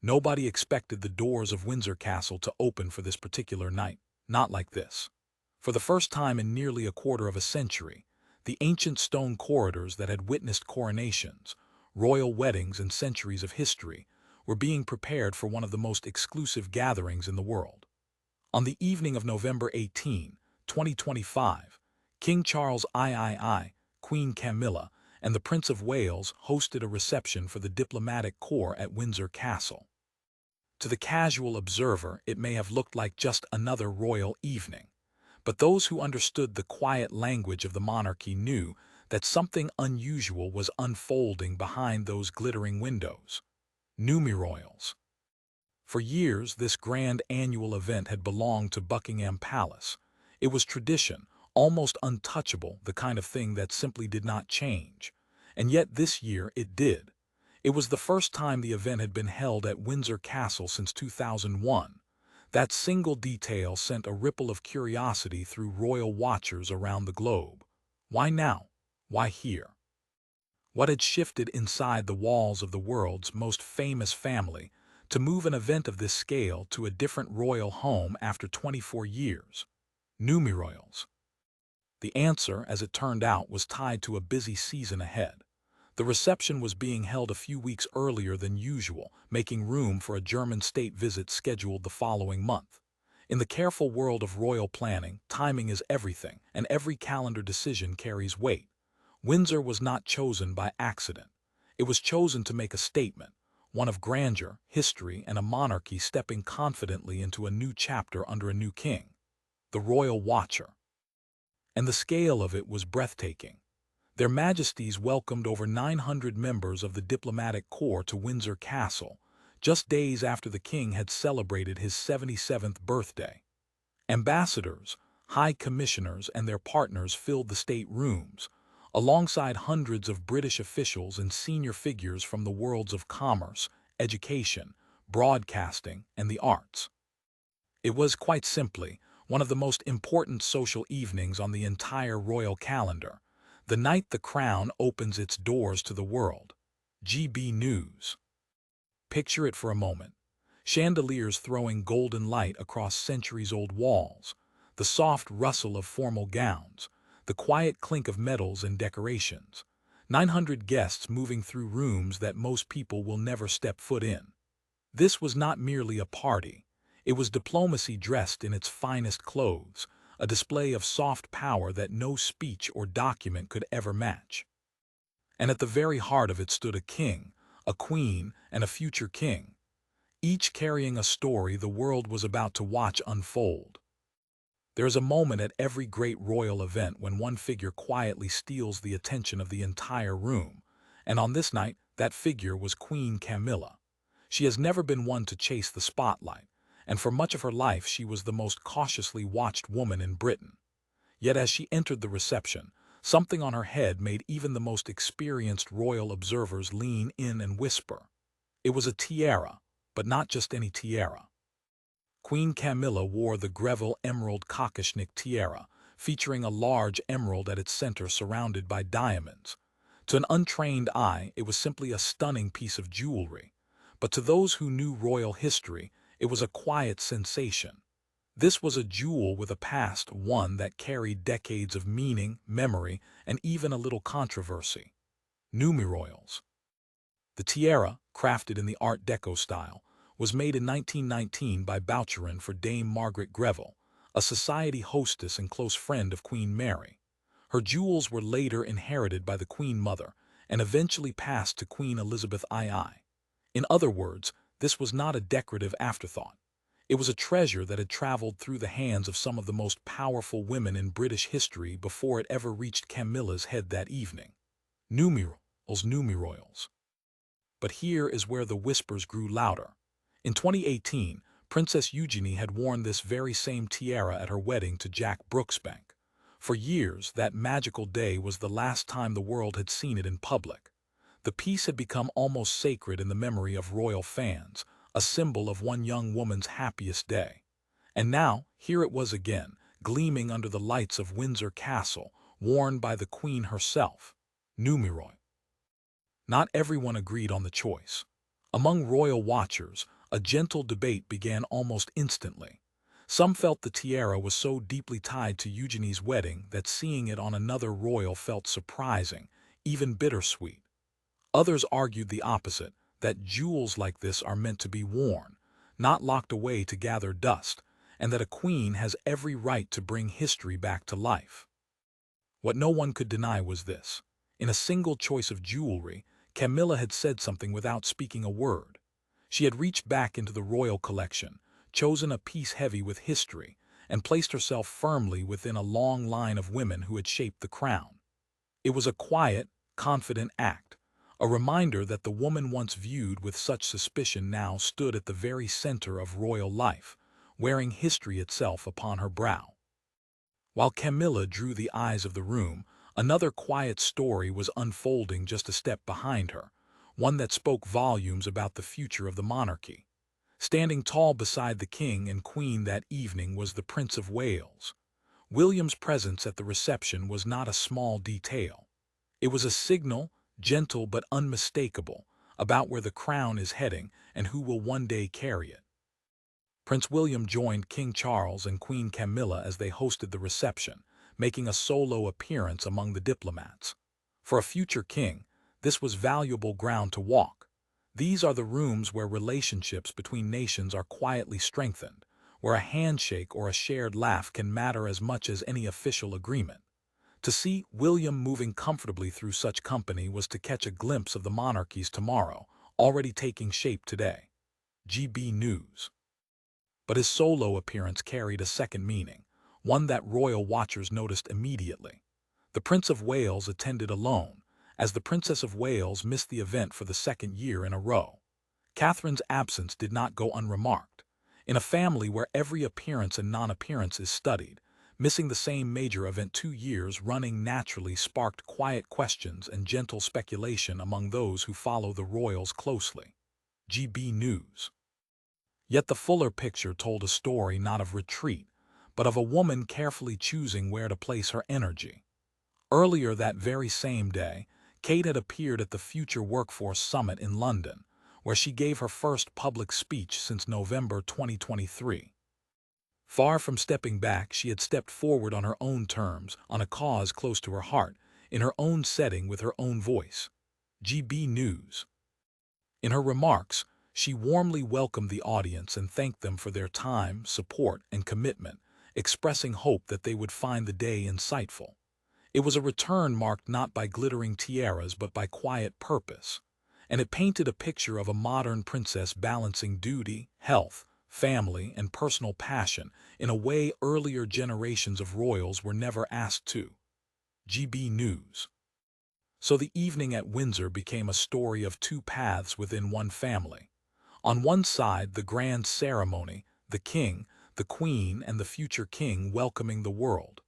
Nobody expected the doors of Windsor Castle to open for this particular night, not like this. For the first time in nearly a quarter of a century, the ancient stone corridors that had witnessed coronations, royal weddings, and centuries of history were being prepared for one of the most exclusive gatherings in the world. On the evening of November 18, 2025, King Charles III, Queen Camilla, and the Prince of Wales hosted a reception for the diplomatic corps at Windsor Castle. To the casual observer, it may have looked like just another royal evening, but those who understood the quiet language of the monarchy knew that something unusual was unfolding behind those glittering windows. Numeroyals. For years, this grand annual event had belonged to Buckingham Palace. It was tradition, almost untouchable, the kind of thing that simply did not change. And yet this year it did. It was the first time the event had been held at Windsor Castle since 2001. That single detail sent a ripple of curiosity through royal watchers around the globe. Why now? Why here? What had shifted inside the walls of the world's most famous family to move an event of this scale to a different royal home after 24 years? Numeroyals. The answer, as it turned out, was tied to a busy season ahead. The reception was being held a few weeks earlier than usual, making room for a German state visit scheduled the following month. In the careful world of royal planning, timing is everything, and every calendar decision carries weight. Windsor was not chosen by accident. It was chosen to make a statement, one of grandeur, history, and a monarchy stepping confidently into a new chapter under a new king. The Royal Watcher. And the scale of it was breathtaking. Their Majesties welcomed over 900 members of the diplomatic corps to Windsor Castle, just days after the king had celebrated his 77th birthday. Ambassadors, high commissioners, and their partners filled the state rooms, alongside hundreds of British officials and senior figures from the worlds of commerce, education, broadcasting, and the arts. It was, quite simply, one of the most important social evenings on the entire royal calendar, the night the crown opens its doors to the world. GB News. Picture it for a moment. Chandeliers throwing golden light across centuries-old walls, the soft rustle of formal gowns, the quiet clink of medals and decorations. 900 guests moving through rooms that most people will never step foot in. This was not merely a party. It was diplomacy dressed in its finest clothes, a display of soft power that no speech or document could ever match. And at the very heart of it stood a king, a queen, and a future king, each carrying a story the world was about to watch unfold. There is a moment at every great royal event when one figure quietly steals the attention of the entire room, and on this night, that figure was Queen Camilla. She has never been one to chase the spotlight, and for much of her life she was the most cautiously watched woman in Britain. Yet as she entered the reception, something on her head made even the most experienced royal observers lean in and whisper. It was a tiara, but not just any tiara. Queen Camilla wore the Greville Emerald Kokoshnik tiara, featuring a large emerald at its center surrounded by diamonds. To an untrained eye, it was simply a stunning piece of jewelry, but to those who knew royal history, it was a quiet sensation. This was a jewel with a past, one that carried decades of meaning, memory, and even a little controversy. Numeroyals. The tiara, crafted in the Art Deco style, was made in 1919 by Boucheron for Dame Margaret Greville, a society hostess and close friend of Queen Mary. Her jewels were later inherited by the Queen Mother and eventually passed to Queen Elizabeth II. In other words, this was not a decorative afterthought. It was a treasure that had traveled through the hands of some of the most powerful women in British history before it ever reached Camilla's head that evening. Numeroyals. But here is where the whispers grew louder. In 2018, Princess Eugenie had worn this very same tiara at her wedding to Jack Brooksbank. For years, that magical day was the last time the world had seen it in public. The piece had become almost sacred in the memory of royal fans, a symbol of one young woman's happiest day. And now, here it was again, gleaming under the lights of Windsor Castle, worn by the Queen herself. Numeroy. Not everyone agreed on the choice. Among royal watchers, A gentle debate began almost instantly. Some felt the tiara was so deeply tied to Eugenie's wedding that seeing it on another royal felt surprising, even bittersweet. Others argued the opposite, that jewels like this are meant to be worn, not locked away to gather dust, and that a queen has every right to bring history back to life. What no one could deny was this. In a single choice of jewelry, Camilla had said something without speaking a word. She had reached back into the royal collection, chosen a piece heavy with history, and placed herself firmly within a long line of women who had shaped the crown. It was a quiet, confident act, a reminder that the woman once viewed with such suspicion now stood at the very center of royal life, wearing history itself upon her brow. While Camilla drew the eyes of the room, another quiet story was unfolding just a step behind her, one that spoke volumes about the future of the monarchy. Standing tall beside the king and queen that evening was the Prince of Wales. William's presence at the reception was not a small detail. It was a signal, gentle but unmistakable, about where the crown is heading and who will one day carry it. Prince William joined King Charles and Queen Camilla as they hosted the reception, making a solo appearance among the diplomats. For a future king, this was valuable ground to walk. These are the rooms where relationships between nations are quietly strengthened, where a handshake or a shared laugh can matter as much as any official agreement. To see William moving comfortably through such company was to catch a glimpse of the monarchy's tomorrow, already taking shape today. GB News. But his solo appearance carried a second meaning, one that royal watchers noticed immediately. The Prince of Wales attended alone, as the Princess of Wales missed the event for the second year in a row. Catherine's absence did not go unremarked. In a family where every appearance and non-appearance is studied, missing the same major event 2 years running naturally sparked quiet questions and gentle speculation among those who follow the royals closely. GB News. Yet the fuller picture told a story not of retreat, but of a woman carefully choosing where to place her energy. Earlier that very same day, Kate had appeared at the Future Workforce Summit in London, where she gave her first public speech since November 2023. Far from stepping back, she had stepped forward on her own terms, on a cause close to her heart, in her own setting with her own voice. GB News. In her remarks, she warmly welcomed the audience and thanked them for their time, support, and commitment, expressing hope that they would find the day insightful. It was a return marked not by glittering tiaras but by quiet purpose, and it painted a picture of a modern princess balancing duty, health, family, and personal passion in a way earlier generations of royals were never asked to. GB News. So the evening at Windsor became a story of two paths within one family. On one side, the grand ceremony, the king, the queen, and the future king welcoming the world.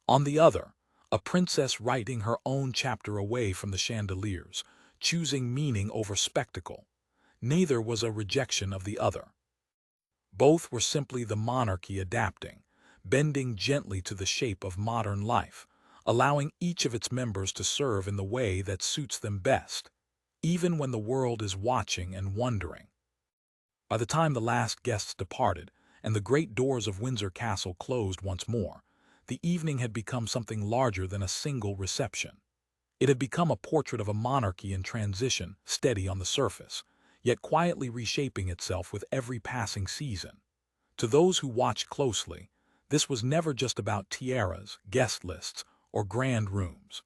On the other, a princess writing her own chapter away from the chandeliers, choosing meaning over spectacle. Neither was a rejection of the other. Both were simply the monarchy adapting, bending gently to the shape of modern life, allowing each of its members to serve in the way that suits them best, even when the world is watching and wondering. By the time the last guests departed and the great doors of Windsor Castle closed once more, the evening had become something larger than a single reception. It had become a portrait of a monarchy in transition, steady on the surface, yet quietly reshaping itself with every passing season. To those who watched closely, this was never just about tiaras, guest lists, or grand rooms.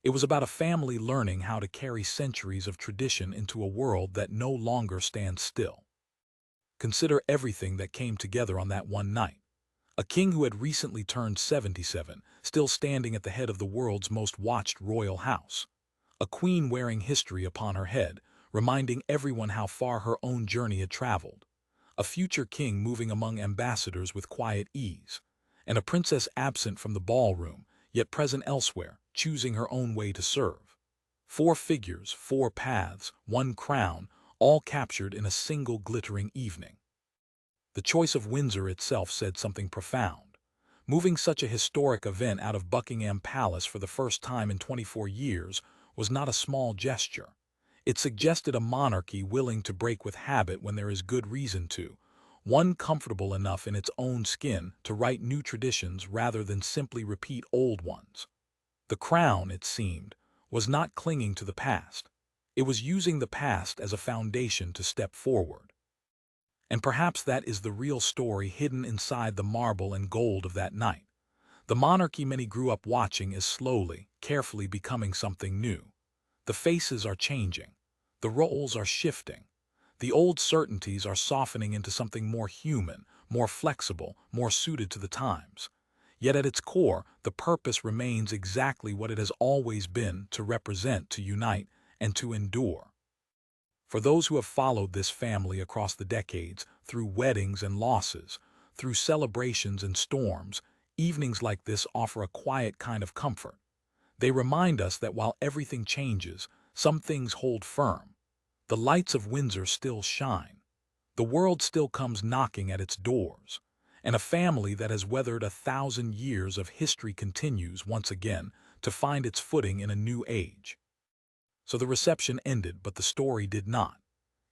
It was about a family learning how to carry centuries of tradition into a world that no longer stands still. Consider everything that came together on that one night. A king who had recently turned 77, still standing at the head of the world's most watched royal house. A queen wearing history upon her head, reminding everyone how far her own journey had traveled. A future king moving among ambassadors with quiet ease. And a princess absent from the ballroom, yet present elsewhere, choosing her own way to serve. 4 figures, 4 paths, 1 crown, all captured in a single glittering evening. The choice of Windsor itself said something profound. Moving such a historic event out of Buckingham Palace for the first time in 24 years was not a small gesture. It suggested a monarchy willing to break with habit when there is good reason to, one comfortable enough in its own skin to write new traditions rather than simply repeat old ones. The crown, it seemed, was not clinging to the past. It was using the past as a foundation to step forward. And perhaps that is the real story hidden inside the marble and gold of that night. The monarchy many grew up watching is slowly, carefully becoming something new. The faces are changing. The roles are shifting. The old certainties are softening into something more human, more flexible, more suited to the times. Yet at its core, the purpose remains exactly what it has always been: to represent, to unite, and to endure. For those who have followed this family across the decades, through weddings and losses, through celebrations and storms, evenings like this offer a quiet kind of comfort. They remind us that while everything changes, some things hold firm. The lights of Windsor still shine. The world still comes knocking at its doors. And a family that has weathered 1,000 years of history continues once again to find its footing in a new age. So the reception ended, but the story did not.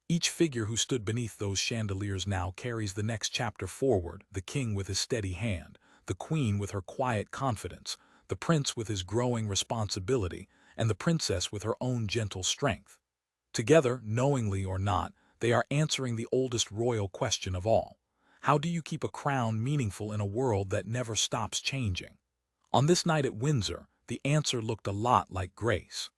Each figure who stood beneath those chandeliers now carries the next chapter forward: the king with his steady hand, the queen with her quiet confidence, the prince with his growing responsibility, and the princess with her own gentle strength. Together, knowingly or not, they are answering the oldest royal question of all. How do you keep a crown meaningful in a world that never stops changing? On this night at Windsor, the answer looked a lot like grace.